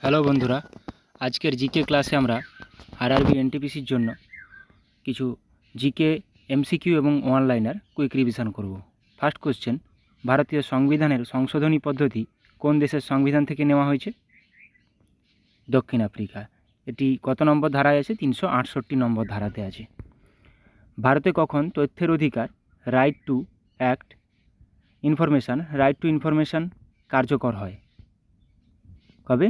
Hello বন্ধুরা, আজকের GK ক্লাসে আমরা আরআরবি এনটিপিসির জন্য কিছু জিকে এমসিকিউ এবং ওয়ান লাইনার কুইক রিভিশন করব। ফার্স্ট কোশ্চেন, ভারতীয় সংবিধানের সংশোধনী পদ্ধতি কোন দেশের সংবিধান থেকে নেওয়া হয়েছে? দক্ষিণ আফ্রিকা। এটি কত নম্বর ধারায় আছে? 368 নম্বর ধারাতে আছে। ভারতে কখন তথ্যের অধিকার রাইট টু ইনফরমেশন কার্যকর হয়? কবে?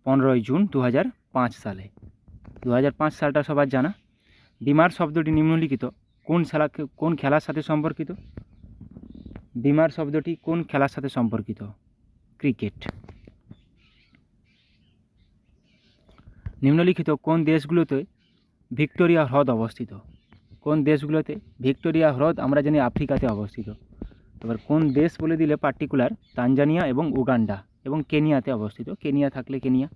15 জুন 2005 সালে। 2005 সালটা সবার জানা। বিমার শব্দটি নিম্নলিখিত কোন খেলার সাথে সম্পর্কিত? বিমার শব্দটি কোন খেলার সাথে সম্পর্কিত? ক্রিকেট। নিম্নলিখিত কোন দেশগুলোতে ভিক্টোরিয়া হ্রদ অবস্থিত? কোন দেশগুলোতে? ভিক্টোরিয়া হ্রদ আমরা জানি আফ্রিকাতে অবস্থিত। এবার কোন দেশ বলে দিলে পার্টিকুলার তানজানিয়া এবং উগান্ডা এবং কেনিয়াতে অবস্থিত। কেনিয়া থাকলে কেনিয়া।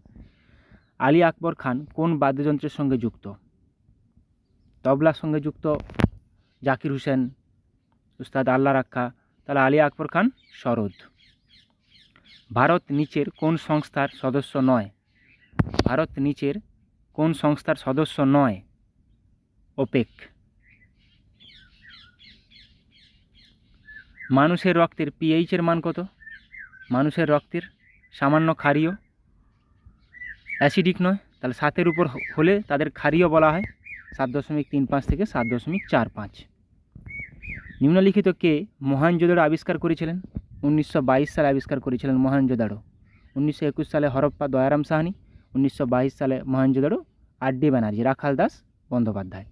আলী আকবর খান কোন বাদ্যযন্ত্রের সঙ্গে যুক্ত? তবলার সঙ্গে যুক্ত জাকির হুসেন, উস্তাদ আল্লাহ রাক্ষা, তাহলে আলী আকবর খান সরোদ। ভারত নিচের কোন সংস্থার সদস্য নয়? ভারত নিচের কোন সংস্থার সদস্য নয়? ওপেক। মানুষের রক্তের পিএইচের মান কত? মানুষের রক্তের সামান্য ক্ষারীয়, অ্যাসিডিক নয়, তাহলে 7-এর উপর হলে তাদের ক্ষারীয় বলা হয়। 7.35 থেকে 7.45। নিম্নলিখিত কে মহেঞ্জোদাড়ো আবিষ্কার করেছিলেন? 1922 সালে আবিষ্কার করেছিলেন মহেঞ্জোদাড়ো। 1921 সালে হরপ্পা দয়ারাম সাহানি, 1922 সালে মহেঞ্জোদাড়ো আর.ডি. ব্যানার্জি, রাখাল দাস বন্দ্যোপাধ্যায়।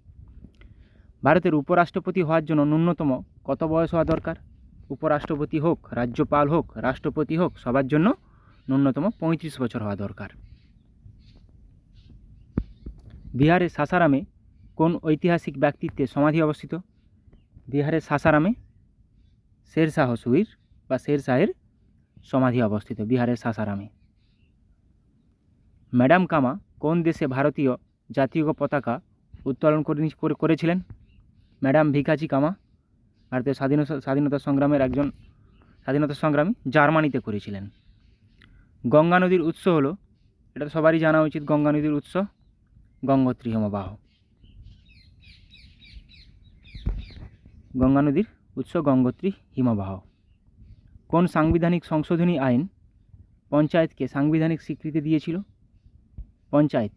ভারতের উপরাষ্ট্রপতি হওয়ার জন্য ন্যূনতম কত বয়স হওয়া দরকার? উপরাষ্ট্রপতি হোক, রাজ্যপাল হোক, রাষ্ট্রপতি হোক, সবার জন্য ন্যূনতম 35 বছর হওয়া দরকার। বিহারের সাসারামে কোন ঐতিহাসিক ব্যক্তিত্বের সমাধি অবস্থিত? বিহারের সাসারামে শেরশাহ সুরির বা শেরশাহের সমাধি অবস্থিত বিহারের সাসারামে। ম্যাডাম কামা কোন দেশে ভারতীয় জাতীয় পতাকা উত্তোলন করেছিলেন? ম্যাডাম ভিকাজি কামা ভারতের স্বাধীনতা সংগ্রামের একজন স্বাধীনতা সংগ্রামী, জার্মানিতে করেছিলেন। গঙ্গা নদীর উৎস হলো, এটা তো সবারই জানা উচিত, গঙ্গা নদীর উৎস গঙ্গোত্রী হিমবাহ। গঙ্গা নদীর উৎস গঙ্গোত্রী হিমবাহ। কোন সাংবিধানিক সংশোধনী আইন পঞ্চায়েতকে সাংবিধানিক স্বীকৃতি দিয়েছিল? পঞ্চায়েত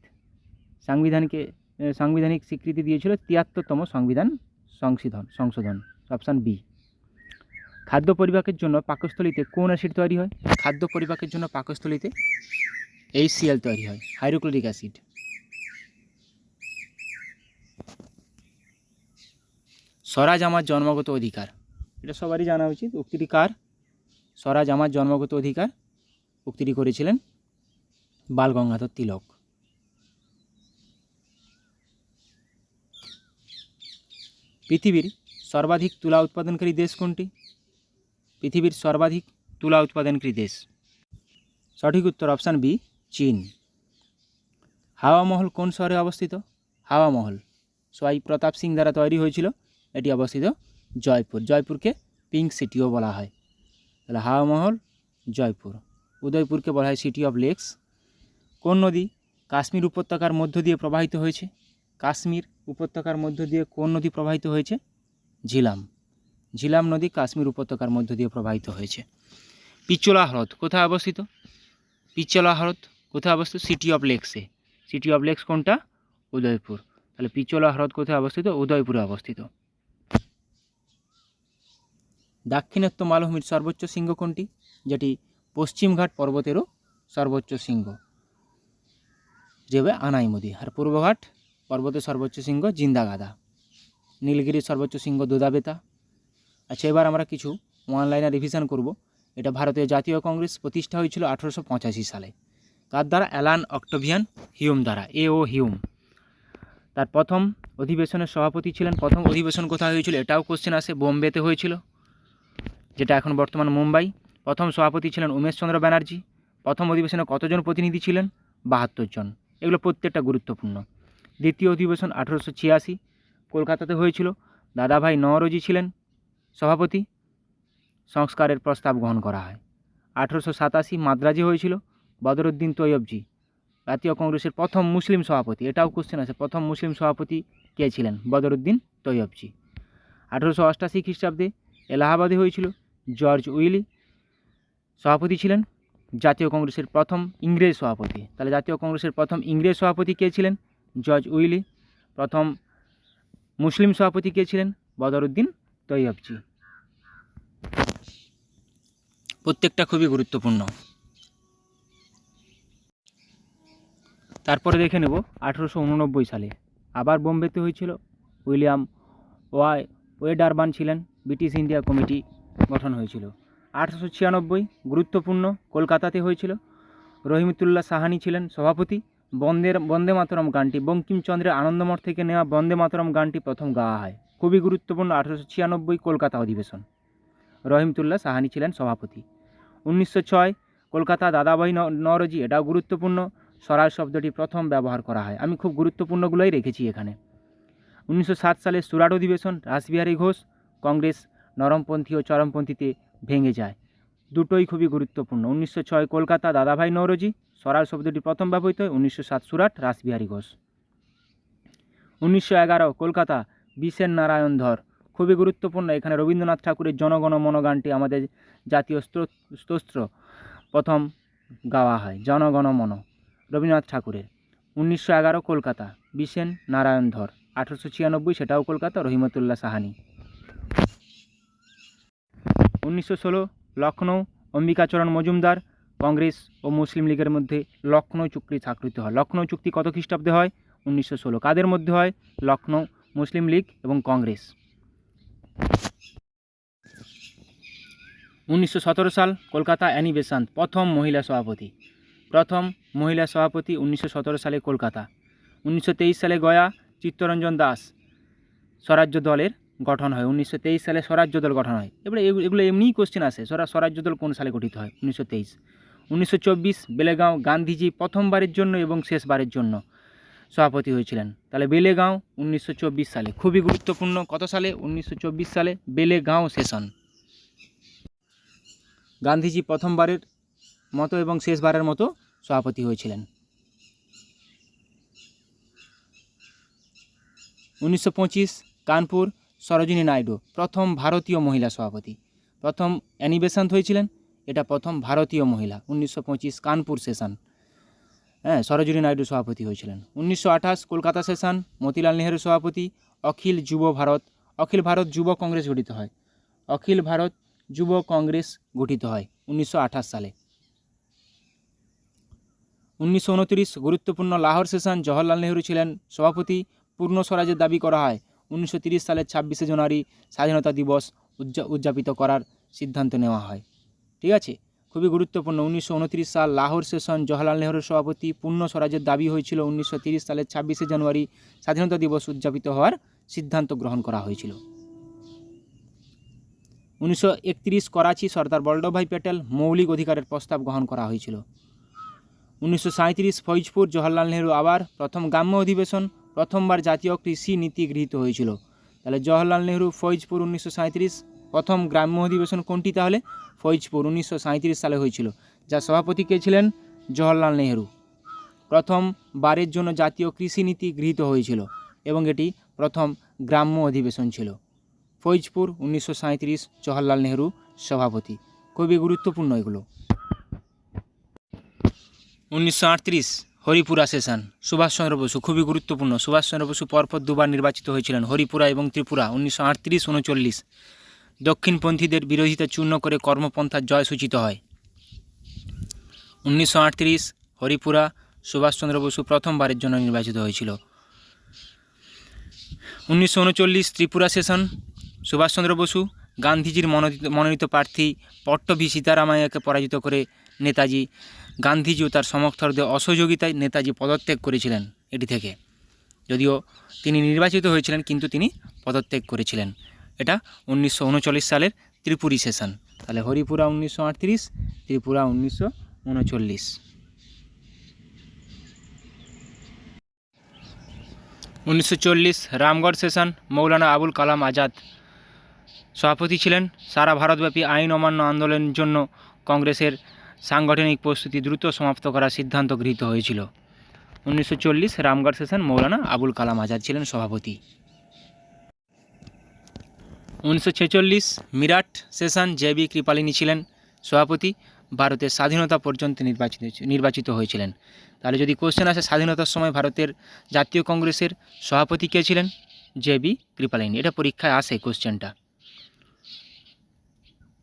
সাংবিধানিক স্বীকৃতি দিয়েছিল 73তম সংবিধান সংশোধন, অপশান বি। খাদ্য পরিপাকের জন্য পাকস্থলীতে কোন অ্যাসিড তৈরি হয়? খাদ্য পরিপাকের জন্য পাকস্থলীতে HCl তৈরি হয়, হাইড্রোক্লোরিক অ্যাসিড। স্বরাজ আমার জন্মগত অধিকার, এটা সবারই জানা উচিত। উক্তিটি কার? স্বরাজ আমার জন্মগত অধিকার উক্তিটি করেছিলেন বাল গঙ্গাধর তিলক। পৃথিবীর সর্বাধিক তুলা উৎপাদনকারী দেশ কোনটি? পৃথিবীর সর্বাধিক তুলা উৎপাদনকারী দেশ, সঠিক উত্তর অপশান বি, চীন। হাওয়া মহল কোন শহরে অবস্থিত? হাওয়া মহল সোয়াই প্রতাপ সিং দ্বারা তৈরি হয়েছিল। এটি অবস্থিত জয়পুর। জয়পুরকে পিঙ্ক সিটিও বলা হয়। তাহলে হাওয়া মহল জয়পুর। উদয়পুরকে বলা হয় সিটি অফ লেকস। কোন নদী কাশ্মীর উপত্যকার মধ্য দিয়ে প্রবাহিত হয়েছে? কাশ্মীর উপত্যকার মধ্য দিয়ে কোন নদী প্রবাহিত হয়েছে? ঝিলাম। ঝিলাম নদী কাশ্মীর উপত্যকার মধ্য দিয়ে প্রবাহিত হয়েছে। পিচোলা হ্রদ কোথায় অবস্থিত? পিচোলা হ্রদ কোথায় অবস্থিত? সিটি অফ লেকসে। সিটি অফ লেকস কোনটা? উদয়পুর। তাহলে পিচোলা হ্রদ কোথায় অবস্থিত? উদয়পুরে অবস্থিত। দাক্ষিণাত্য মালভূমির সর্বোচ্চ শৃঙ্গ কোনটি? যেটি পশ্চিমঘাট পর্বতেরও সর্বোচ্চ শৃঙ্গ, যেভাবে আনাইমুদি। আর পূর্বঘাট পর্বতের সর্বোচ্চ শৃঙ্গ জিন্দাগাদা। নীলগিরির সর্বোচ্চ শৃঙ্গ দোদাবেতা। আচ্ছা, এবার আমরা কিছু ওয়ান লাইনার রিভিশন করব। এটা ভারতীয় জাতীয় কংগ্রেস প্রতিষ্ঠা হয়েছিল 1885 সালে। কার দ্বারা? অ্যালান অক্টাভিয়ান হিউম দ্বারা, A.O. হিউম। তার প্রথম অধিবেশনের সভাপতি ছিলেন। প্রথম অধিবেশন কোথায় হয়েছিল? এটাও কোশ্চেন আসে। বোম্বেতে হয়েছিল, যেটা এখন বর্তমান মুম্বাই। প্রথম সভাপতি ছিলেন উমেশচন্দ্র ব্যানার্জি। প্রথম অধিবেশনে কতজন প্রতিনিধি ছিলেন? 72 জন। এগুলো প্রত্যেকটা গুরুত্বপূর্ণ। দ্বিতীয় অধিবেশন 1886 কলকাতাতে হয়েছিল। দাদাভাই নওরোজি ছিলেন সভাপতি। সংস্কারের প্রস্তাব গ্রহণ করা হয়। 1887 মাদ্রাজে হয়েছিল। বদরুদ্দিন তৈয়বজি জাতীয় কংগ্রেসের প্রথম মুসলিম সভাপতি, এটাও কোশ্চেন আছে, প্রথম মুসলিম সভাপতি কে ছিলেন? বদরুদ্দিন তৈয়বজি। 1888 খ্রিস্টাব্দে এলাহাবাদে হয়েছিল, জর্জ উইলি সভাপতি ছিলেন। জাতীয় কংগ্রেসের প্রথম ইংরেজ সভাপতি, তাহলে জাতীয় কংগ্রেসের প্রথম ইংরেজ সভাপতি কে ছিলেন? George Yule. প্রথম মুসলিম সভাপতি কে ছিলেন? বদরুদ্দিন তৈয়বজি। প্রত্যেকটা খুবই গুরুত্বপূর্ণ। তারপরে দেখে নেব 1889 সালে আবার বোম্বেতে হয়েছিল, উইলিয়াম ওয়েডারবার্ন ছিলেন, ব্রিটিশ ইন্ডিয়া কমিটি গঠন হয়েছিল। 1896 গুরুত্বপূর্ণ, কলকাতাতে হয়েছিল, রহিমতুল্লাহ সাহানি ছিলেন সভাপতি। বন্দে মাতরম গানটি, বঙ্কিমচন্দ্রের আনন্দমঠ থেকে নেওয়া বন্দে মাতরম গানটি প্রথম গাওয়া হয়, খুবই গুরুত্বপূর্ণ। 1896 কলকাতা অধিবেশন, রহিমতুল্লাহ সাহানি ছিলেন সভাপতি। 1906 কলকাতা দাদাভাই নওরোজি, এটাও গুরুত্বপূর্ণ, স্বরাজ শব্দটি প্রথম ব্যবহার করা হয়। আমি খুব গুরুত্বপূর্ণগুলোই রেখেছি এখানে। 1907 সালে সুরাট অধিবেশন, রাসবিহারী ঘোষ, কংগ্রেস নরমপন্থী ও চরমপন্থীতে ভেঙে যায়, দুটোই খুবই গুরুত্বপূর্ণ। 1906 কলকাতা দাদাভাই নওরোজি, স্বরাজ শব্দটি প্রথম ব্যবহৃত হয়। 1907 সুরাট, রাসবিহারী ঘোষ। 1911 কলকাতা বিশেন নারায়ণ ধর, খুবই গুরুত্বপূর্ণ, এখানে রবীন্দ্রনাথ ঠাকুরের জনগণ মন গানটি আমাদের জাতীয় স্তোত্র প্রথম গাওয়া হয়, জনগণ মন, রবীন্দ্রনাথ ঠাকুরের। 1911 কলকাতা বিশেন নারায়ণ ধর। 1896 সেটাও কলকাতা, রহিমতুল্লাহ সাহানি। 1916 লখনৌ, অম্বিকাচরণ মজুমদার, কংগ্রেস ও মুসলিম লীগের মধ্যে লখনৌ চুক্তি স্বাক্ষরিত হয়। লখনৌ চুক্তি কত খ্রিস্টাব্দে হয়? 1916। কাদের মধ্যে হয়? লখনৌ, মুসলিম লীগ এবং কংগ্রেস। 1917 সাল কলকাতা অ্যানি বেসান্ত, প্রথম মহিলা সভাপতি, 1917 সালে কলকাতা। 1923 সালে গয়া চিত্তরঞ্জন দাস স্বরাজ্য দলের গঠন হয়। 1923 সালে স্বরাজ্য দল গঠন হয়। এবারে এগুলো এমনিই কোশ্চেন আসে, স্বরাজ্য দল কোন সালে গঠিত হয়? 1923। 1924 বেলেগাঁও, গান্ধীজি প্রথমবারের জন্য এবং শেষবারের জন্য সভাপতি হয়েছিলেন, তাহলে বেলেগাঁও 1924 সালে, খুবই গুরুত্বপূর্ণ। কত সালে? 1924 সালে বেলেগাঁও সেশন। গান্ধীজি প্রথমবারের মতো এবং শেষবারের মতো সভাপতি হয়েছিলেন। 1925 কানপুর সরোজিনী নাইডু, প্রথম ভারতীয় মহিলা সভাপতি, প্রথম অ্যানি বেসান্ত হয়েছিলেন, এটা প্রথম ভারতীয় মহিলা। 1925 কানপুর সেশন, সরোজিনী নাইডু সভাপতি হয়েছিলেন। 1928 কলকাতা সেশন, মতিলাল নেহেরু সভাপতি। অখিল ভারত যুব কংগ্রেস গঠিত হয়, অখিল ভারত যুব কংগ্রেস গঠিত হয় 1928 সালে। 1929 গুরুত্বপূর্ণ লাহোর সেশন, জওহরলাল নেহেরু ছিলেন সভাপতি, পূর্ণ স্বরাজের দাবি করা হয়। 1930 সালের 26শে জানুয়ারি স্বাধীনতা দিবস উদযাপিত করার সিদ্ধান্ত নেওয়া হয়। ঠিক আছে, খুবই গুরুত্বপূর্ণ। 1929 সাল লাহোর সেশন, জওহরলাল নেহেরু সভাপতি, পূর্ণ স্বরাজের দাবি হয়েছিল। 1930 সালের 26শে জানুয়ারি স্বাধীনতা দিবস উদযাপিত হওয়ার সিদ্ধান্ত গ্রহণ করা হয়েছিল। 1931 করাচি, সর্দার বল্লভভাই প্যাটেল মৌলিক অধিকারের প্রস্তাব গ্রহণ করা হয়েছিল। 1937 ফৈজপুর, জওহরলাল নেহেরু আবার, প্রথম গ্রাম্য অধিবেশন, প্রথমবার জাতীয় কৃষি নীতি গৃহীত হয়েছিল। তাহলে জওহরলাল নেহেরু, ফৈজপুর 1937, প্রথম গ্রাম্য অধিবেশন কোনটি? তাহলে ফৈজপুর 1937 সালে হয়েছিল, যার সভাপতি কে ছিলেন? জওহরলাল নেহেরু। প্রথমবারের জন্য জাতীয় কৃষি নীতি গৃহীত হয়েছিল এবং এটি প্রথম গ্রাম্য অধিবেশন ছিল। ফৈজপুর 1937, জওহরলাল নেহেরু সভাপতি, খুবই গুরুত্বপূর্ণ এগুলো। 1938 হরিপুরা সেশন, সুভাষচন্দ্র বসু, খুবই গুরুত্বপূর্ণ। সুভাষচন্দ্র বসু পরপর দুবার নির্বাচিত হয়েছিলেন, হরিপুরা এবং ত্রিপুরা। 1938-39 দক্ষিণপন্থীদের বিরোধিতা চূর্ণ করে কর্মপন্থার জয় সূচিত হয়। 1938 হরিপুরা, সুভাষচন্দ্র বসু প্রথমবারের জন্য নির্বাচিত হয়েছিল। 1939 ত্রিপুরা সেশন, সুভাষচন্দ্র বসু গান্ধীজির মনোনীত প্রার্থী পট্টভি সীতারামাইয়াকে পরাজিত করে নেতাজি গান্ধীজি ও তার সমর্থকদের অসহযোগিতায় নেতাজি পদত্যাগ করেছিলেন এটি থেকে, যদিও তিনি নির্বাচিত হয়েছিলেন কিন্তু তিনি পদত্যাগ করেছিলেন। এটা 1939 সালের ত্রিপুরী সেশন। তাহলে হরিপুরা 1938, ত্রিপুরা 1939। 1940 রামগড় সেশন, মৌলানা আবুল কালাম আজাদ সভাপতি ছিলেন। সারা ভারতব্যাপী আইন অমান্য আন্দোলনের জন্য কংগ্রেসের সাংগঠনিক প্রস্তুতি দ্রুত সমাপ্ত করার সিদ্ধান্ত গৃহীত হয়েছিল? 1940 রামগড় সেশন, মৌলানা আবুল কালাম আজাদ ছিলেন সভাপতি। 1946 মিরাট সেশন, জে.বি. কৃপালিনী ছিলেন সভাপতি। ভারতের স্বাধীনতা পর্যন্ত নির্বাচিত হয়েছিলেন। তাহলে যদি কোশ্চেন আসে স্বাধীনতার সময় ভারতের জাতীয় কংগ্রেসের সভাপতি কে ছিলেন? জে.বি. কৃপালিনী। এটা পরীক্ষায় আসে কোশ্চেনটা।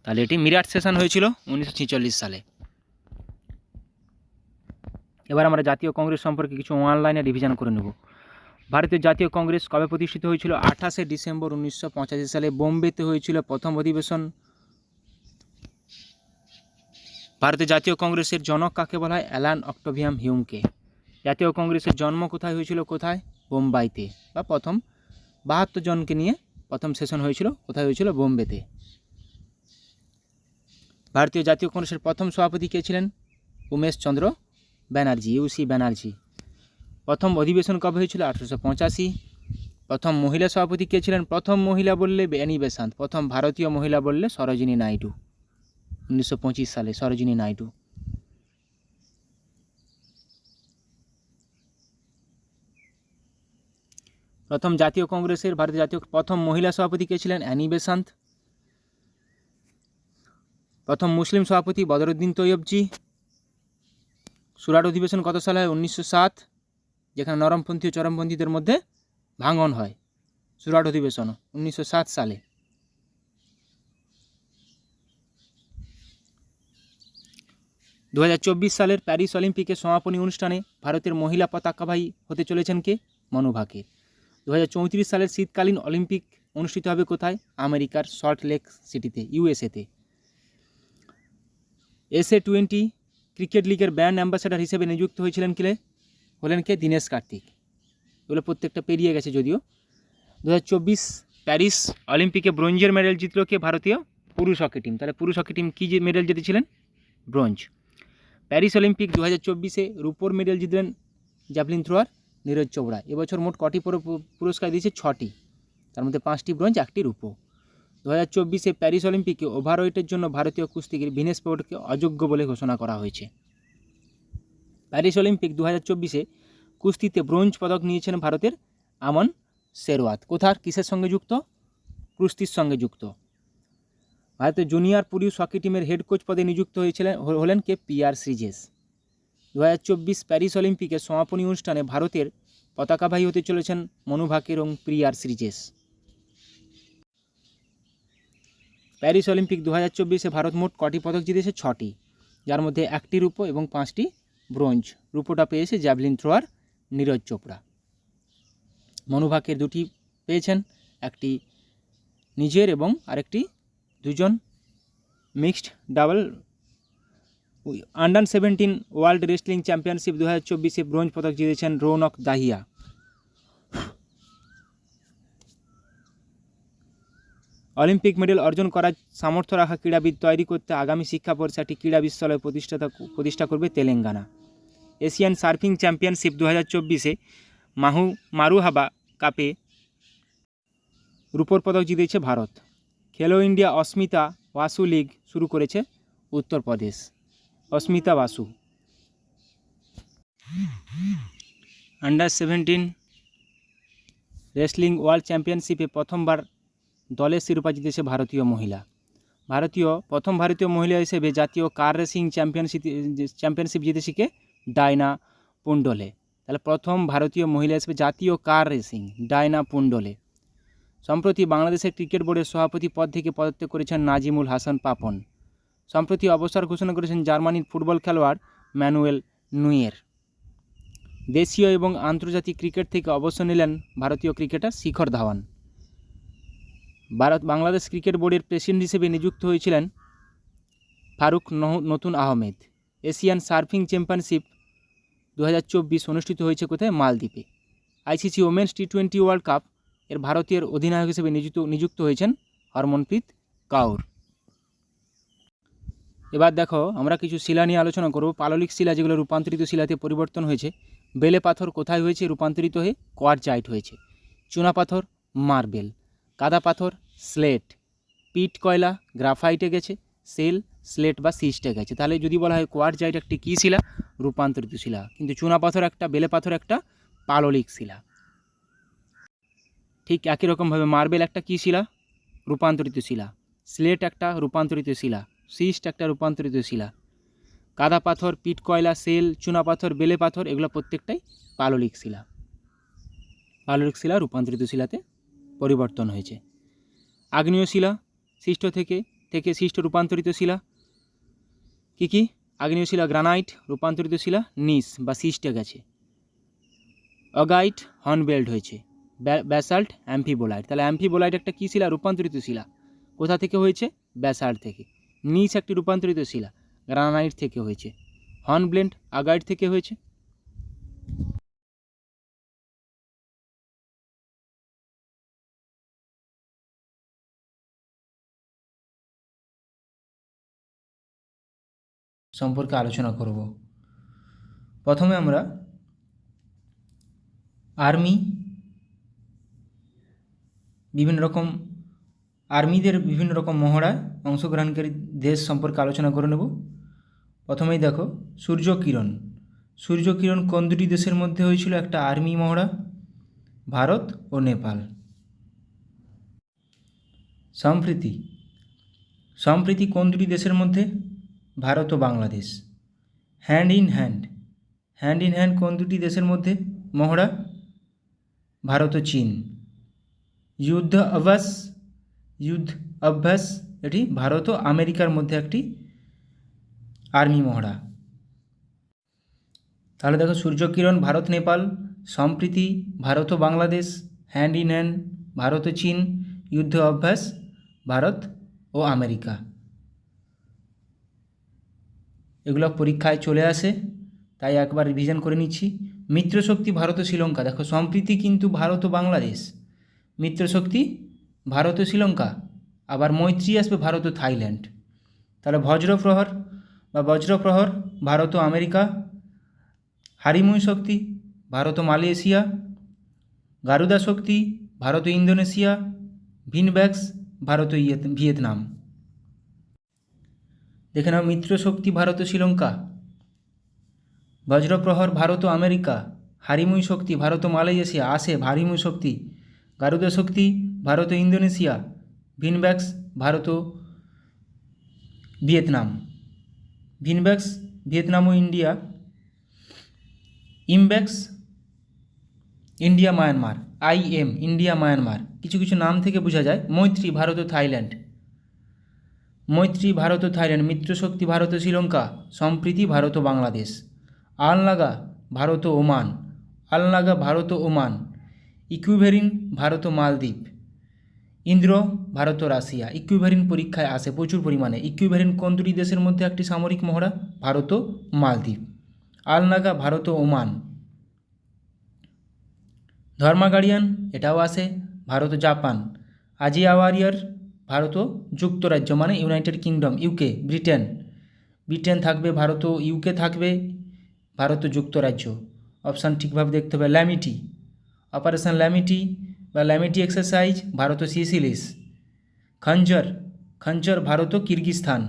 তাহলে এটি মিরাট সেশন হয়েছিল 1946 সালে। এবার আমরা জাতীয় কংগ্রেস সম্পর্কে কিছু অনলাইনে রিভিশন করে নেব। ভারতের জাতীয় কংগ্রেস কবে প্রতিষ্ঠিত হয়েছিল? 28শে ডিসেম্বর 1985 সালে বোম্বেতে হয়েছিল প্রথম অধিবেশন। ভারতের জাতীয় কংগ্রেসের জনক কাকে বলা হয়? অ্যালান অক্টোভিয়াম হিউমকে। জাতীয় কংগ্রেসের জন্ম কোথায় হয়েছিল? কোথায়? বোম্বাইতে। বা প্রথম 72 জনকে নিয়ে প্রথম সেশন হয়েছিল কোথায় হয়েছিল? বোম্বেতে। ভারতীয় জাতীয় কংগ্রেসের প্রথম সভাপতি কে ছিলেন? উমেশ চন্দ্র ব্যানার্জি, ইউসি ব্যানার্জি। প্রথম অধিবেশন কবে হয়েছিল? 1885। প্রথম মহিলা সভাপতি কে ছিলেন? প্রথম মহিলা বললে অ্যানি বেসান্ত। প্রথম ভারতীয় মহিলা বললে সরোজিনী নাইডু। 1925 সালে সরোজিনী নাইডু। প্রথম জাতীয় কংগ্রেসের ভারতীয় জাতীয় প্রথম মহিলা সভাপতি কে ছিলেন? Annie Besant. প্রথম মুসলিম সভাপতি বদরুদ্দিন তৈয়বজি। সুরাট অধিবেশন কত সালে হয়? 1907, যেখানে নরমপন্থী ও চরমপন্থীদের মধ্যে ভাঙন হয়। সুরাট অধিবেশন 1907 সালে। দু সালের প্যারিস অলিম্পিকের সমাপনী অনুষ্ঠানে ভারতের মহিলা পতাকাবাহী হতে চলেছেন কে? মনু ভাকের। 2034 সালের শীতকালীন অলিম্পিক অনুষ্ঠিত হবে কোথায়? আমেরিকার সল্ট লেক সিটিতে, ইউএসএতে। SA-20 ক্রিকেট লিগের ব্র্যান্ড অ্যাম্বাসেডর হিসেবে নিযুক্ত হলেন কে? দীনেশ কার্তিক। এগুলো প্রত্যেকটা পেরিয়ে গেছে যদিও। 2024 প্যারিস অলিম্পিকে ব্রোঞ্জের মেডেল জিতল কে? ভারতীয় পুরুষ হকি টিম। তাহলে পুরুষ হকি টিম কী মেডেল জিতেছিলেন? ব্রোঞ্জ। প্যারিস অলিম্পিক 2024-এ রূপোর মেডেল জিতলেন জ্যাভলিন থ্রোয়ার নীরজ চোপড়া। এবছর মোট কটি পুরস্কার দিয়েছে? 6টি, তার মধ্যে 5টি ব্রোঞ্জ, 1টি রূপো। 2024-এ প্যারিস অলিম্পিকে ওভারওয়েটের জন্য ভারতীয় কুস্তিগির ভিনেশ ফোগাটকে অযোগ্য বলে ঘোষণা করা হয়েছে। প্যারিস অলিম্পিক 2024-এ কুস্তিতে ব্রোঞ্জ পদক নিয়েছেন ভারতের আমন শেরওয়াত। কোথার কিসের সঙ্গে যুক্ত? কুস্তির সঙ্গে যুক্ত। ভারতের জুনিয়র পুরুষ হকি টিমের হেড কোচ পদে নিযুক্ত হলেন কে? PR শ্রীজেশ। 2024 প্যারিস অলিম্পিকের সমাপনী অনুষ্ঠানে ভারতের পতাকাবাহী হতে চলেছেন মনু ভাকের এবং PR শ্রীজেশ। প্যারিস অলিম্পিক 2024-এ ভারত মোট কটি পদক জিতেছে? 6টি, যার মধ্যে 1টি রূপো এবং 5টি ব্রোঞ্জ। রূপোটা পেয়েছে জ্যাভলিন থ্রোয়ার নীরজ চোপড়া। মনু ভাকের 2টি পেয়েছেন, একটি নিজের এবং আরেকটি দুজন mixed double. Under 17 world wrestling championship 2024-এ ব্রোঞ্জ পদক জিতেছেন রৌনক দাহিয়া। অলিম্পিক মেডেল অর্জন করার সামর্থ্য রাখা ক্রীড়াবিদ তৈরি করতে আগামী শিক্ষাবর্ষে একটি ক্রীড়া বিশ্ববিদ্যালয় প্রতিষ্ঠা করবে তেলেঙ্গানা। এশিয়ান সার্ফিং চ্যাম্পিয়নশিপ 2024-এ মারুহাবা কাপে রূপোর পদক জিতেছে ভারত। খেলো ইন্ডিয়া অস্মিতা বাসু লিগ শুরু করেছে উত্তরপ্রদেশ। অস্মিতা বাসু। আন্ডার 17 রেসলিং ওয়ার্ল্ড চ্যাম্পিয়নশিপে প্রথমবার দলের শিরোপা জিতেছে ভারতীয় মহিলা। প্রথম ভারতীয় মহিলা হিসেবে জাতীয় কার রেসিং চ্যাম্পিয়নশিপ জিতেছে কে? ডায়না পুন্ডলে। তাহলে প্রথম ভারতীয় মহিলা হিসেবে জাতীয় কার রেসিং ডায়না পুন্ডলে। সম্প্রতি বাংলাদেশের ক্রিকেট বোর্ডের সভাপতি পদ থেকে পদত্যাগ করেছেন নাজিমুল হাসান পাপন। সম্প্রতি অবসর ঘোষণা করেছেন জার্মানির ফুটবল খেলোয়াড় ম্যানুয়েল নুয়ের। দেশীয় এবং আন্তর্জাতিক ক্রিকেট থেকে অবসর নিলেন ভারতীয় ক্রিকেটার শিখর ধাওয়ান। বাংলাদেশ ক্রিকেট বোর্ডের প্রেসিডেন্ট হিসেবে নিযুক্ত হয়েছিলেন ফারুক নতুন আহমেদ। এশিয়ান সার্ফিং চ্যাম্পিয়নশিপ 2024 অনুষ্ঠিত হয়েছে কোথায়? মালদ্বীপে। ICC women's T20 world cup এর ভারতীয় অধিনায়ক হিসেবে নিযুক্ত হয়েছেন হরমনপ্রীত কাউর। এবার দেখো আমরা কিছু শিলা নিয়ে আলোচনা করব। পাললিক শিলা যেগুলো রূপান্তরিত শিলাতে পরিবর্তন হয়েছে। বেলে পাথর কোথায় হয়েছে রূপান্তরিত হয়ে? কোয়ার্জাইট হয়েছে। চুনা পাথর মার্বেল। কাদা পাথর স্লেট। পিট কয়লা গ্রাফাইটে গেছে। সেল, স্লেট বা সিস্টেক আছে। তাহলে যদি বলা হয় কোয়ার্টজাইট একটি কী শিলা? রূপান্তরিত শিলা। কিন্তু চুনাপাথর একটা, বেলে পাথর একটা পাললিক শিলা। ঠিক একই রকমভাবে মার্বেল একটা কী শিলা? রূপান্তরিত শিলা। স্লেট একটা রূপান্তরিত শিলা। সিস্ট একটা রূপান্তরিত শিলা। কাদা পাথর, পিট কয়লা, সেল, চুনাপাথর, বেলে পাথর এগুলো প্রত্যেকটাই পাললিক শিলা। পাললিক শিলা রূপান্তরিত শিলাতে পরিবর্তন হয়েছে। আগ্নেয় শিলা, শিষ্ট থেকে শিষ্ট রূপান্তরিত শিলা কী কী? আগ্নেয় শিলা গ্রানাইট, রূপান্তরিত শিলা নিস বা সিস্টে গেছে। অগাইট হর্নবেল্ট হয়েছে। Basalt amphibolite. তাহলে অ্যাম্ফিবোলাইট একটা কী শিলা? রূপান্তরিত শিলা। কোথা থেকে হয়েছে? ব্যাসাল্ট থেকে। নিস একটি রূপান্তরিত শিলা, গ্রানাইট থেকে হয়েছে। হর্নব্লেন্ড আগাইট থেকে হয়েছে। সম্পর্কে আলোচনা করব। প্রথমে আমরা আর্মিদের বিভিন্ন রকম মহড়ায় অংশগ্রহণকারী দেশ সম্পর্কে আলোচনা করে নেব। প্রথমেই দেখো সূর্যকিরণ। সূর্যকিরণ কোন দুটি দেশের মধ্যে হয়েছিল একটা আর্মি মহড়া? ভারত ও নেপাল। সম্প্রীতি কোন দুটি দেশের মধ্যে? ভারত ও বাংলাদেশ। হ্যান্ড ইন হ্যান্ড কোন দুটি দেশের মধ্যে মহড়া? ভারত ও চীন। যুদ্ধ অভ্যাস এটি ভারত ও আমেরিকার মধ্যে একটি আর্মি মহড়া। তাহলে দেখো সূর্যকিরণ ভারত নেপাল, সম্প্রীতি ভারত ও Bangladesh, hand in hand Bharat ও চীন, যুদ্ধ অভ্যাস ভারত ও আমেরিকা। এগুলো পরীক্ষায় চলে আসে, তাই একবার রিভিশন করে নিচ্ছি। মিত্রশক্তি ভারত ও শ্রীলঙ্কা। দেখো সম্প্রীতি কিন্তু ভারত ও বাংলাদেশ, মিত্রশক্তি ভারত ও শ্রীলঙ্কা, আবার মৈত্রী আসবে ভারত ও থাইল্যান্ড। তাহলে বজ্রপ্রহর ভারত ও আমেরিকা, হারিমুই শক্তি ভারত ও মালয়েশিয়া, গারুদা শক্তি ভারত ও ইন্দোনেশিয়া, ভিনব্যাক্স ভারত ও ভিয়েতনাম। দেখে নাও মিত্রশক্তি ভারত ও শ্রীলঙ্কা, বজ্রপ্রহর ভারত ও আমেরিকা, হারিমুই শক্তি ভারত ও মালয়েশিয়া আসে হারিমুই শক্তি, গারুদা শক্তি ভারত ও ইন্দোনেশিয়া, ভিনব্যাক্স ভারত ও ভিয়েতনাম। ভিনব্যাক্স ভিয়েতনাম ও India, IMBEX India Myanmar, India Myanmar. কিছু কিছু নাম থেকে বোঝা যায়। মৈত্রী ভারত ও থাইল্যান্ড, মিত্রশক্তি ভারত ও শ্রীলঙ্কা, সম্প্রীতি ভারত ও বাংলাদেশ। আলনাগা ভারত ও ওমান, ইকুইভেরিন ভারত ও মালদ্বীপ, ইন্দ্র ভারত ও রাশিয়া। ইকুইভেরিন পরীক্ষায় আসে প্রচুর পরিমাণে। ইকুইভেরিন কোন দুটি দেশের মধ্যে একটি সামরিক মহড়া? ভারত ও মালদ্বীপ। আলনাগা ভারত ও ওমান। ধর্মাগাড়িয়ান এটাও আসে ভারত ও জাপান। আজিয়া ওয়ারিয়ার ভারত ও যুক্তরাজ্য মানে ইউনাইটেড কিংডম, ইউকে, ব্রিটেন থাকবে, ভারত ও ইউকে থাকবে, ভারত ও যুক্তরাজ্য। অপশান ঠিকভাবে দেখতে হবে। ল্যামিটি, অপারেশন ল্যামিটি বা ল্যামিটি এক্সারসাইজ ভারত ও সিসিলিস। খঞ্জর ভারত ও কিরগিস্তান।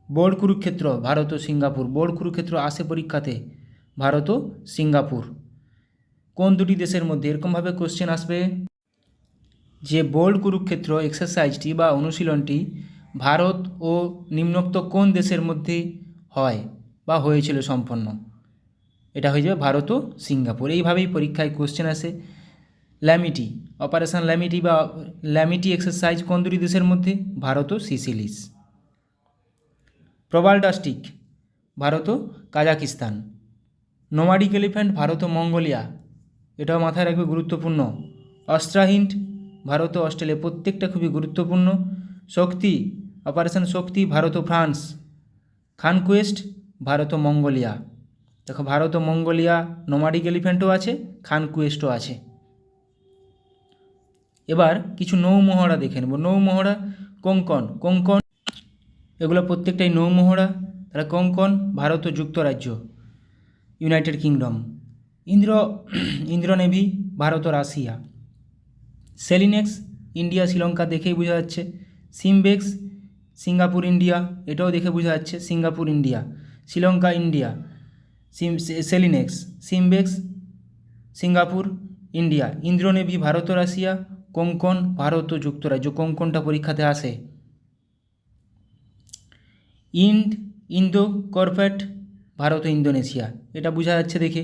বোর্ড কুরুক্ষেত্র ভারত ও সিঙ্গাপুর। বোর্ড কুরুক্ষেত্র আসে পরীক্ষাতে, ভারত ও সিঙ্গাপুর। কোন দুটি দেশের মধ্যে? এরকমভাবে কোশ্চেন আসবে যে বোর্ড কুরুক্ষেত্র এক্সারসাইজটি বা অনুশীলনটি ভারত ও নিম্নোক্ত কোন দেশের মধ্যে হয় বা হয়েছিল সম্পন্ন? এটা হয়ে যাবে ভারত ও সিঙ্গাপুর। এইভাবেই পরীক্ষায় কোশ্চেন আসে। ল্যামিটি, অপারেশন ল্যামিটি বা ল্যামিটি এক্সারসাইজ কোন দুটি দেশের মধ্যে? ভারত ও সিসিলিস। প্রবালডাস্টিক ভারত ও কাজাকিস্তান। নোমাডিক এলিফ্যান্ট ভারত ও মঙ্গোলিয়া, এটাও মাথায় রাখবে, গুরুত্বপূর্ণ। অস্ট্রাহিন্ড ভারত ও অস্ট্রেলিয়া, প্রত্যেকটা খুবই গুরুত্বপূর্ণ। শক্তি, অপারেশন শক্তি ভারত ও ফ্রান্স। খানকুয়েস্ট ভারত ও মঙ্গোলিয়া। দেখো ভারত ও মঙ্গোলিয়া নোমাডিক এলিফ্যান্টও আছে, খানকুয়েস্টও আছে। এবার কিছু নৌমহড়া দেখে নেব। নৌমহড়া কোঙ্কন এগুলো প্রত্যেকটাই নৌমহড়া। তাহলে কোঙ্কন ভারত ও যুক্তরাজ্য, United Kingdom. Indra navy Bharat ও রাশিয়া। সেলিনেক্স ইন্ডিয়া শ্রীলঙ্কা, দেখেই বোঝা যাচ্ছে। সিঙ্গাপুর ইন্ডিয়া, এটাও দেখে বোঝা যাচ্ছে Singapore India. Sri Lanka India, SLINEX, SIMBEX, Singapore India. Indra navy Bharat ও রাশিয়া, কোঙ্কন ভারত ও যুক্তরাজ্য, কোঙ্কনটা পরীক্ষাতে আসে। ইন্দো কর্পেট ভারত ও ইন্দোনেশিয়া, এটা বোঝা যাচ্ছে দেখে।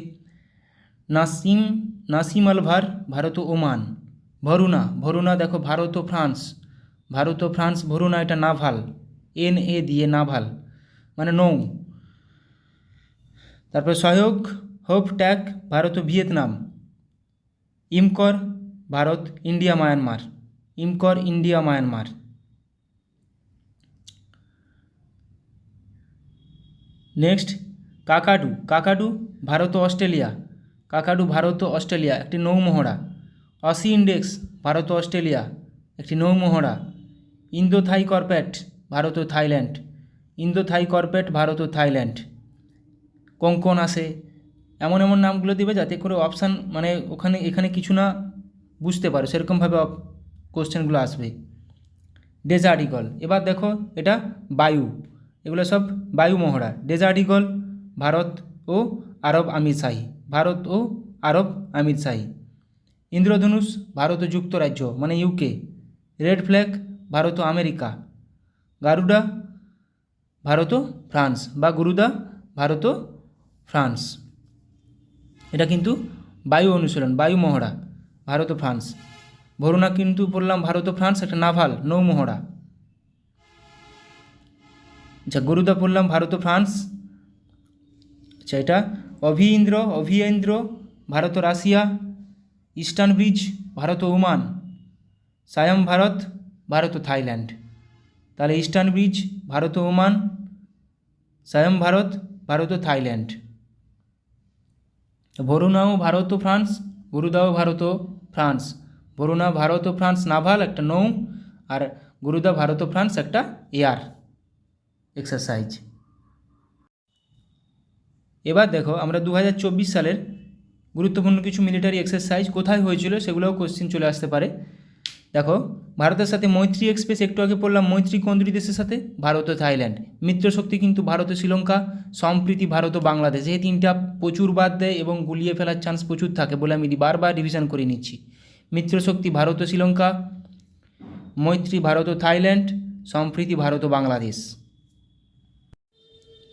নাসিম আলভার ভারত ও ওমান। ভরুনা দেখো ভারত ও ফ্রান্স, ভরুনা এটা নাভাল, NA দিয়ে নাভাল মানে নৌ। তারপর সহায়ক হোপ ট্যাক ভারত ও Vietnam. IMCOR Bharat, India Myanmar. Next Kakadu Bharat ও অস্ট্রেলিয়া, একটি নৌমহড়া। অসি ইন্ডেক্স ভারত ও অস্ট্রেলিয়া, একটি নৌমহড়া। ইন্দো থাই কর্পেট ভারত ও থাইল্যান্ড। কোঙ্কন আসে। এমন নামগুলো দিবে যাতে করে অপশান মানে এখানে কিছু না বুঝতে পারো, সেরকমভাবে কোশ্চেনগুলো আসবে। ডেজার্ট ইগল, এবার দেখো এটা বায়ু, এগুলো সব বায়ু মহড়া। ডেজার্ট ইগল ভারত ও আরব আমিরশাহী। ইন্দ্রধনুষ ভারত ও যুক্তরাজ্য মানে UK। রেড ফ্ল্যাগ ভারত ও আমেরিকা। গারুডা ভারত ও ফ্রান্স বা গুরুদা ভারত ও ফ্রান্স। এটা কিন্তু বায়ু অনুশীলন, বায়ু মহড়া ভারত ও ফ্রান্স। ভরুনা কিন্তু বললাম ভারত ও ফ্রান্স, একটা নাভাল নৌমহড়া। আচ্ছা, গুরুদা পড়লাম ভারত ও ফ্রান্স। আচ্ছা, এটা অভিয়েন্দ্র ভারত ও রাশিয়া। ইস্টার্ন ব্রিজ ভারত ও ওমান। সায়াম ভারত ও থাইল্যান্ড। তাহলে ইস্টার্ন ব্রিজ ভারত ও ওমান, সায়াম ভারত ও থাইল্যান্ড। ভরুনাও ভারত ও ফ্রান্স, গুরুদাও ভারত ও ফ্রান্স। ভরুনা ভারত ও ফ্রান্স নাভাল একটা নৌ, আর গুরুদা ভারত ও ফ্রান্স একটা এয়ার এক্সারসাইজ। এবার দেখো আমরা 2024 সালের গুরুত্বপূর্ণ কিছু মিলিটারি এক্সারসাইজ কোথায় হয়েছিল সেগুলোও কোশ্চেন চলে আসতে পারে। দেখো, ভারতের সাথে মৈত্রী এক্সপ্রেস, একটু আগে পড়লাম মৈত্রী কোন দুই দেশের সাথে? ভারত ও থাইল্যান্ড। মিত্রশক্তি কিন্তু ভারত ও শ্রীলঙ্কা। সম্প্রীতি ভারত ও বাংলাদেশ। এই তিনটা প্রচুর বাদ দেয় এবং গুলিয়ে ফেলার চান্স প্রচুর থাকে বলে আমি বারবার রিভিশন করে নিচ্ছি। মিত্রশক্তি ভারত ও শ্রীলঙ্কা, মৈত্রী ভারত ও থাইল্যান্ড, সম্প্রীতি ভারত ও বাংলাদেশ।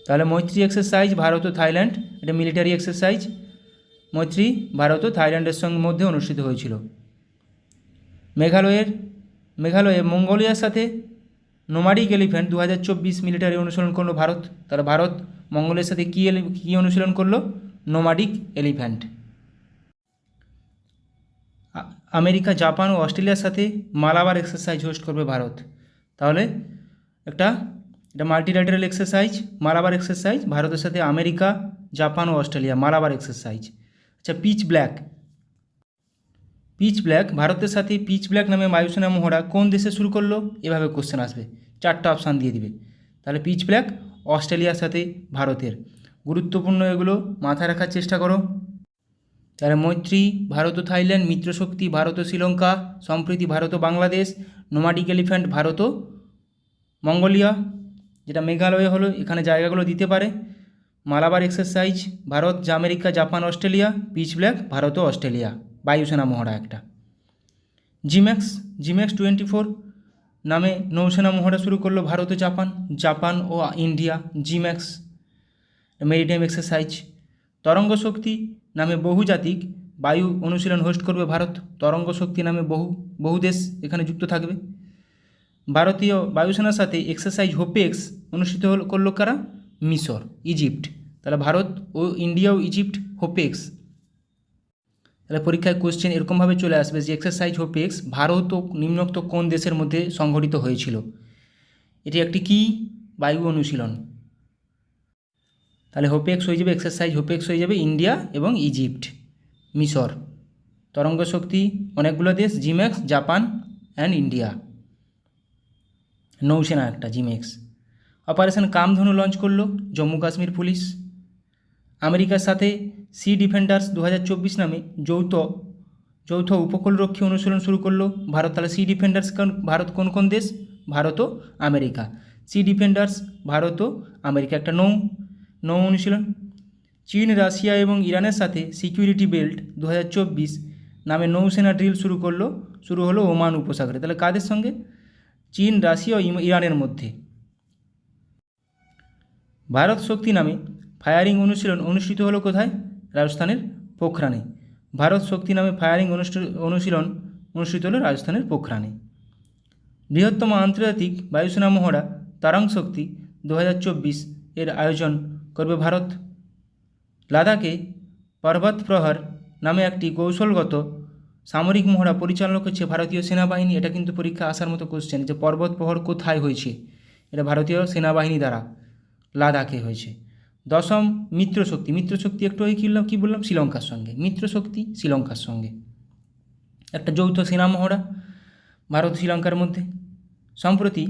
তাহলে মৈত্রী এক্সারসাইজ ভারত ও থাইল্যান্ড, এটা মিলিটারি এক্সারসাইজ। মৈত্রী ভারত ও থাইল্যান্ডের সঙ্গে মধ্যে অনুষ্ঠিত হয়েছিল। মেঘালয়ে মঙ্গোলিয়ার সাথে নোমাডিক এলিফ্যান্ট 2024 মিলিটারি অনুশীলন করলো ভারত। তাহলে ভারত মঙ্গোলিয়ার সাথে কী অনুশীলন করলো? Nomadic elephant. আমেরিকা, জাপান ও অস্ট্রেলিয়ার সাথে মালাবার এক্সারসাইজ হোস্ট করবে ভারত। তাহলে এটা মাল্টিল্যাটারাল এক্সারসাইজ, মালাবার এক্সারসাইজ ভারতের সাথে আমেরিকা, জাপান ও অস্ট্রেলিয়া, মালাবার এক্সারসাইজ। আচ্ছা, পিচ ব্ল্যাক ভারতের সাথে পিচ ব্ল্যাক নামে বায়ুসেনা মহড়া কোন দেশে শুরু করলো? এভাবে কোশ্চেন আসবে, 4টা অপশান দিয়ে দিবে। তাহলে পিচ ব্ল্যাক অস্ট্রেলিয়ার সাথে ভারতের। গুরুত্বপূর্ণ এগুলো মাথায় রাখার চেষ্টা করো। তাহলে মৈত্রী ভারত ও থাইল্যান্ড, মিত্রশক্তি ভারত ও শ্রীলঙ্কা, সম্প্রীতি ভারত ও বাংলাদেশ, নোমাডিক এলিফ্যান্ট ভারত ও মঙ্গোলিয়া, যেটা মেঘালয় হলো, এখানে জায়গাগুলো দিতে পারে। Malabar exercise Bharat, America, Japan, Australia. Pitch black Bharat ও অস্ট্রেলিয়া, বায়ুসেনা মহড়া একটা। জিম্যাক্স 24 নামে নৌসেনা মহড়া শুরু করলো ভারত ও জাপান ও ইন্ডিয়া। জিম্যাক্স maritime exercise. তরঙ্গ শক্তি নামে বহুজাতিক বায়ু অনুশীলন হোস্ট করবে ভারত। তরঙ্গ শক্তি নামে বহু দেশ এখানে যুক্ত থাকবে। ভারতীয় বায়ুসেনার সাথে এক্সারসাইজ হোপেক্স অনুষ্ঠিত করলো কারা? মিশর, ইজিপ্ট। তাহলে ভারত ও ইন্ডিয়া ও ইজিপ্ট হোপেক্স। তাহলে পরীক্ষায় কোশ্চেন এরকমভাবে চলে আসবে যে এক্সারসাইজ হোপেক্স ভারত ও নিম্নোক্ত কোন দেশের মধ্যে সংঘটিত হয়েছিল? এটি একটি কি বায়ু অনুশীলন। তাহলে হোপেক্স হয়ে যাবে, এক্সারসাইজ হোপেক্স হয়ে যাবে ইন্ডিয়া এবং ইজিপ্ট, মিশর। তরঙ্গ শক্তি অনেকগুলো দেশ, জিম্যাক্স, জাপান অ্যান্ড ইন্ডিয়া। নৌসেনা একটা জিম্যাক্স। অপারেশন কামধনু লঞ্চ করলো জম্মু কাশ্মীর পুলিশ। আমেরিকার সাথে সি ডিফেন্ডার্স 2024 নামে যৌথ উপকূলরক্ষী অনুশীলন শুরু করলো ভারত। তাহলে সি ডিফেন্ডার্স ভারত কোন দেশ? ভারত ও আমেরিকা। সি ডিফেন্ডার্স ভারত ও আমেরিকা, একটা নৌ অনুশীলন। চীন, রাশিয়া এবং ইরানের সাথে সিকিউরিটি বেল্ট 2024 নামে নৌসেনা ড্রিল শুরু হলো ওমান উপসাগরে। তাহলে কাদের সঙ্গে? চীন, রাশিয়া ও ইরানের মধ্যে। ভারত শক্তি নামে ফায়ারিং অনুশীলন অনুষ্ঠিত হলো কোথায়? রাজস্থানের পোখরানে। ভারত শক্তি নামে ফায়ারিং অনুশীলন অনুষ্ঠিত হলো রাজস্থানের পোখরানে। বৃহত্তম আন্তর্জাতিক বায়ুসেনা মহড়া তারাং শক্তি 2024 এর আয়োজন করবে ভারত। লাদাখে পর্বত প্রহর নামে একটি কৌশলগত সামরিক মহড়া পরিচালনা করছে ভারতীয় সেনাবাহিনী। এটা কিন্তু পরীক্ষা আসার মতো কোশ্চেন, যে পর্বত প্রহর কোথায় হয়েছে? এটা ভারতীয় সেনাবাহিনী দ্বারা লাদাখে হয়েছে। দশম মিত্রশক্তি একটু কী বললাম? শ্রীলঙ্কার সঙ্গে। মিত্রশক্তি শ্রীলঙ্কার সঙ্গে একটা যৌথ সেনা মহড়া ভারত শ্রীলঙ্কার মধ্যে। সম্প্রতি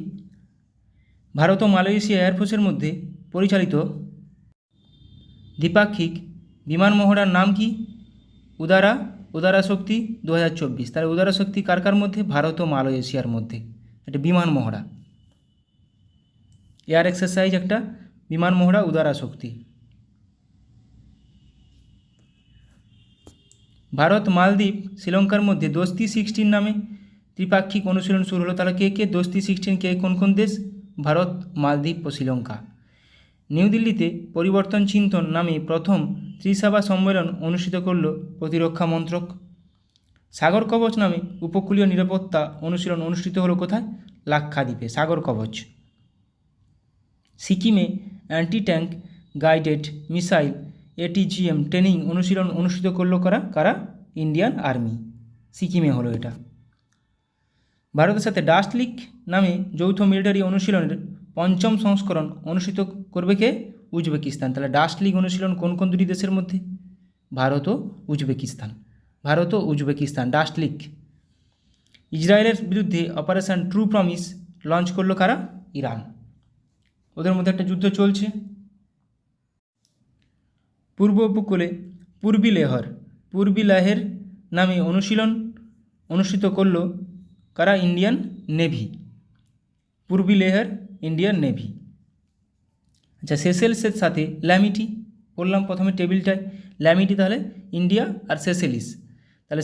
ভারত ও মালয়েশিয়া এয়ারফোর্সের মধ্যে পরিচালিত দ্বিপাক্ষিক বিমান মহড়ার নাম কি? উদারা শক্তি 2024। তাহলে উদারা শক্তি কার মধ্যে? ভারত ও মালয়েশিয়ার মধ্যে একটা বিমান মহড়া, এয়ার এক্সারসাইজ, একটা বিমান মহড়া উদারা শক্তি। ভারত, মালদ্বীপ, শ্রীলঙ্কার মধ্যে দোস্তি 16 নামে ত্রিপাক্ষিক অনুশীলন শুরু হলো। তাহলে কে দোস্তি 16 কে কোন দেশ? ভারত, মালদ্বীপ ও শ্রীলঙ্কা। নিউ দিল্লিতে পরিবর্তন চিন্তন নামে প্রথম ত্রিসভা সম্মেলন অনুষ্ঠিত করল প্রতিরক্ষা মন্ত্রক। সাগর কবচ নামে উপকূলীয় নিরাপত্তা অনুশীলন অনুষ্ঠিত হলো কোথায়? লাক্ষাদ্বীপে, সাগর কবচ। সিকিমে anti tank guided missile ATGM training অনুশীলন অনুষ্ঠিত করলো কারা? Indian army. সিকিমে হলো এটা। ভারতের সাথে ডাস্ট লিক নামে যৌথ মিলিটারি অনুশীলনের 5ম সংস্করণ অনুষ্ঠিত করবে কে? উজবেকিস্তান। তাহলে ডাস্ট লিক অনুশীলন কোন দুটি দেশের মধ্যে? ভারত ও উজবেকিস্তান ডাস্ট লিক। ইসরায়েলের বিরুদ্ধে অপারেশন ট্রু প্রমিস লঞ্চ করলো কারা? ইরান। ওদের মধ্যে একটা যুদ্ধ চলছে। পূর্ব উপকূলে পূর্বী লেহের নামে অনুশীলন অনুষ্ঠিত করল কারা? Indian navy. Purvi Lehar Indian navy. আচ্ছা, সেসেলসের সাথে ল্যামিটি বললাম প্রথমে টেবিলটায়, ল্যামিটি তাহলে ইন্ডিয়া আর সেসেলিস। তাহলে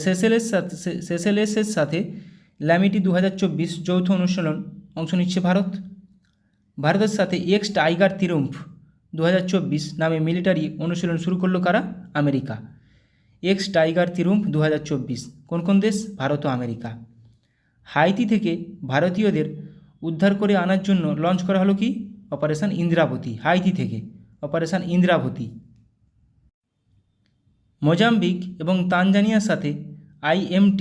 সেসেলেসের সাথে ল্যামিটি 2024 যৌথ অনুশীলন অংশ নিচ্ছে ভারত। ভারতের সাথে এক্স টাইগার ত্রিম্ফ 2024 নামে মিলিটারি অনুশীলন শুরু করলো কারা? আমেরিকা। এক্স টাইগার ত্রিম্ফ 2024 কোন দেশ? ভারত ও আমেরিকা। হাইতি থেকে ভারতীয়দের উদ্ধার করে আনার জন্য লঞ্চ করা হলো কি? অপারেশন ইন্দ্রাবতী। হাইতি থেকে অপারেশন ইন্দ্রাবতী। মোজাম্বিক এবং তানজানিয়ার সাথে IMT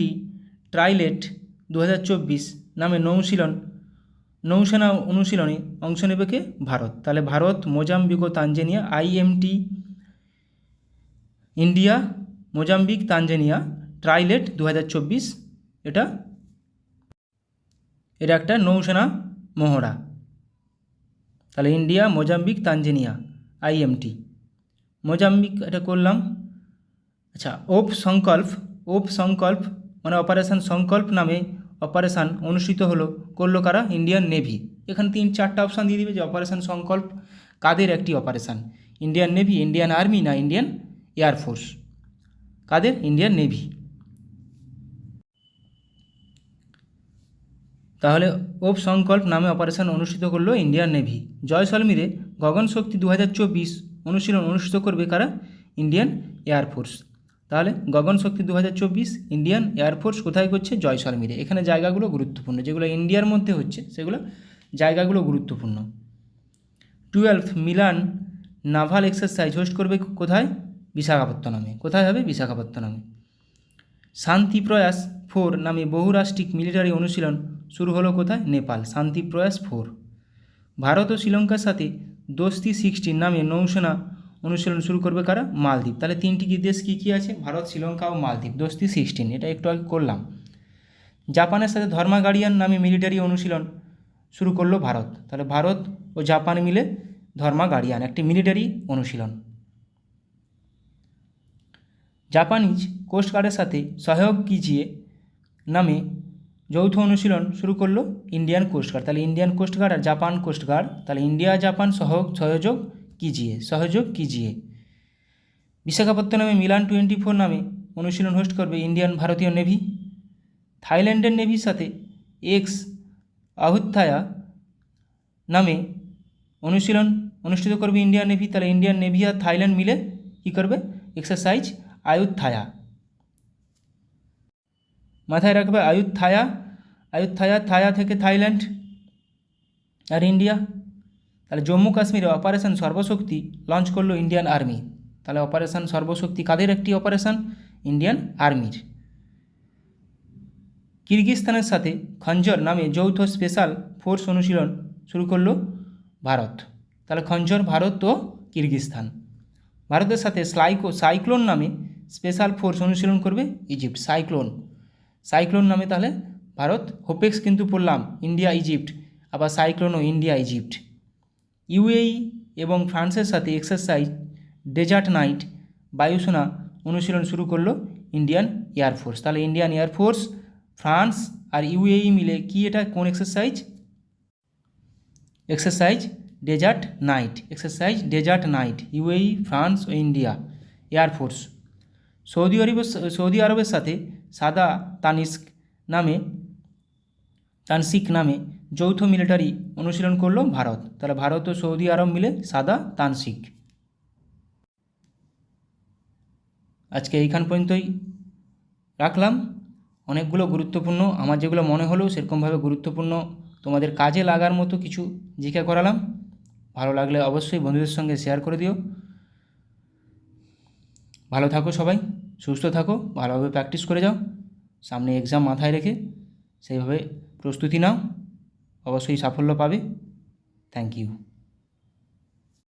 ট্রাইলেট 2024 নামে নৌসেনা অনুশীলনে অংশ নেবে কে? ভারত। তাহলে ভারত, মোজাম্বিক ও Tanzania, IMT India, Mozambique, Tanzania trilat 2024 এটা একটা নৌসেনা মহড়া। তাহলে India, Mozambique, Tanzania, IMT। Mozambique এটা করলাম। আচ্ছা, ওপ সংকল্প মানে অপারেশন সংকল্প নামে অপারেশান অনুষ্ঠিত করলো কারা? Indian navy. এখানে 3-4টা অপশান দিয়ে দিবে যে অপারেশন সংকল্প কাদের একটি operation? Indian navy, Indian army না ইন্ডিয়ান এয়ারফোর্স? কাদের? Indian navy. তাহলে ওপ সংকল্প নামে অপারেশন অনুষ্ঠিত করলো ইন্ডিয়ান নেভি। জয়সলমীরে গগনশক্তি 2024 অনুশীলন অনুষ্ঠিত করবে কারা? Indian air force. তাহলে গগনশক্তি 2024 ইন্ডিয়ান এয়ারফোর্স কোথায় করছে? জয়সলমীরে। এখানে জায়গাগুলো গুরুত্বপূর্ণ, যেগুলো ইন্ডিয়ার মধ্যে হচ্ছে সেগুলো জায়গাগুলো গুরুত্বপূর্ণ। 12th Milan naval exercise host করবে কোথায়? বিশাখাপত্তনমে। কোথায় হবে? বিশাখাপত্তনমে। শান্তি প্রয়াস 4 নামে বহুরাষ্ট্রিক মিলিটারি অনুশীলন শুরু হলো কোথায়? নেপাল। শান্তি প্রয়াস 4। ভারত ও শ্রীলঙ্কার সাথে দোস্তি 16 নামে নৌসেনা অনুশীলন শুরু করবে কারা? মালদ্বীপ। তাহলে 3টি দেশ কী আছে? ভারত, শ্রীলঙ্কা ও মালদ্বীপ। দোস্তি 16 এটা একটু আগে করলাম। জাপানের সাথে ধর্মা গার্ডিয়ান নামে মিলিটারি অনুশীলন শুরু করলো ভারত। তাহলে ভারত ও জাপান মিলে ধর্মা গার্ডিয়ান একটি মিলিটারি অনুশীলন। জাপানিজ কোস্টগার্ডের সাথে সহयोग कीजिए নামে যৌথ অনুশীলন শুরু করলো ইন্ডিয়ান কোস্টগার্ড। তাহলে ইন্ডিয়ান কোস্টগার্ড আর জাপান কোস্টগার্ড, তাহলে ইন্ডিয়া জাপান সহযোগ কিজিয়ে। বিশাখাপত্তনমে মিলান 24 নামে অনুশীলন হোস্ট করবে ভারতীয় নেভি। থাইল্যান্ডের নেভির সাথে এক্স আহুত্থায়া নামে অনুশীলন অনুষ্ঠিত করবে ইন্ডিয়ান নেভি। তাহলে ইন্ডিয়ান নেভি আর থাইল্যান্ড মিলে কী করবে? এক্সারসাইজ আয়ুত্থায়া। মাথায় রাখবে আয়ুত্থায়া থায়া থেকে থাইল্যান্ড আর ইন্ডিয়া। তাহলে জম্মু কাশ্মীরে অপারেশন সর্বশক্তি লঞ্চ করলো ইন্ডিয়ান আর্মি। তাহলে অপারেশন সর্বশক্তি কাদের একটি অপারেশন? ইন্ডিয়ান আর্মির। কিরগিজস্তানের সাথে খঞ্জর নামে যৌথ স্পেশাল ফোর্স অনুশীলন শুরু করলো ভারত। তাহলে খঞ্জর ভারত ও কিরগিজস্তান। ভারতের সাথে সাইক্লোন নামে স্পেশাল ফোর্স অনুশীলন করবে ইজিপ্ট। সাইক্লোন নামে তাহলে ভারত, হোপেক্স কিন্তু পড়লাম ইন্ডিয়া ইজিপ্ট, আবার সাইক্লোনও ইন্ডিয়া ইজিপ্ট। ইউএই এবং ফ্রান্সের সাথে এক্সারসাইজ ডেজার্ট নাইট বায়ুসেনা অনুশীলন শুরু করলো ইন্ডিয়ান এয়ারফোর্স। তাহলে ইন্ডিয়ান এয়ারফোর্স, ফ্রান্স আর ইউএই মিলে কি এটা কোন exercise? Exercise desert knight UAE, France ও ইন্ডিয়া এয়ারফোর্স। সৌদি আরবের সাথে সাদা তানসিক নামে যৌথ মিলিটারি অনুশীলন করলো ভারত। তাহলে ভারত ও সৌদি আরব মিলে সাদা তানসিক। আজকে এইখান পর্যন্তই রাখলাম। অনেকগুলো গুরুত্বপূর্ণ, আমার যেগুলো মনে হলো সেরকমভাবে গুরুত্বপূর্ণ তোমাদের কাজে লাগার মতো কিছু জিজ্ঞাসা করালাম। ভালো লাগলে অবশ্যই বন্ধুদের সঙ্গে শেয়ার করে দিও। ভালো থাকো সবাই, সুস্থ থাকো, ভালোভাবে প্র্যাকটিস করে যাও। সামনে এক্সাম মাথায় রেখে সেইভাবে প্রস্তুতি নাও, অবশ্যই সাফল্য পাবে। Thank you.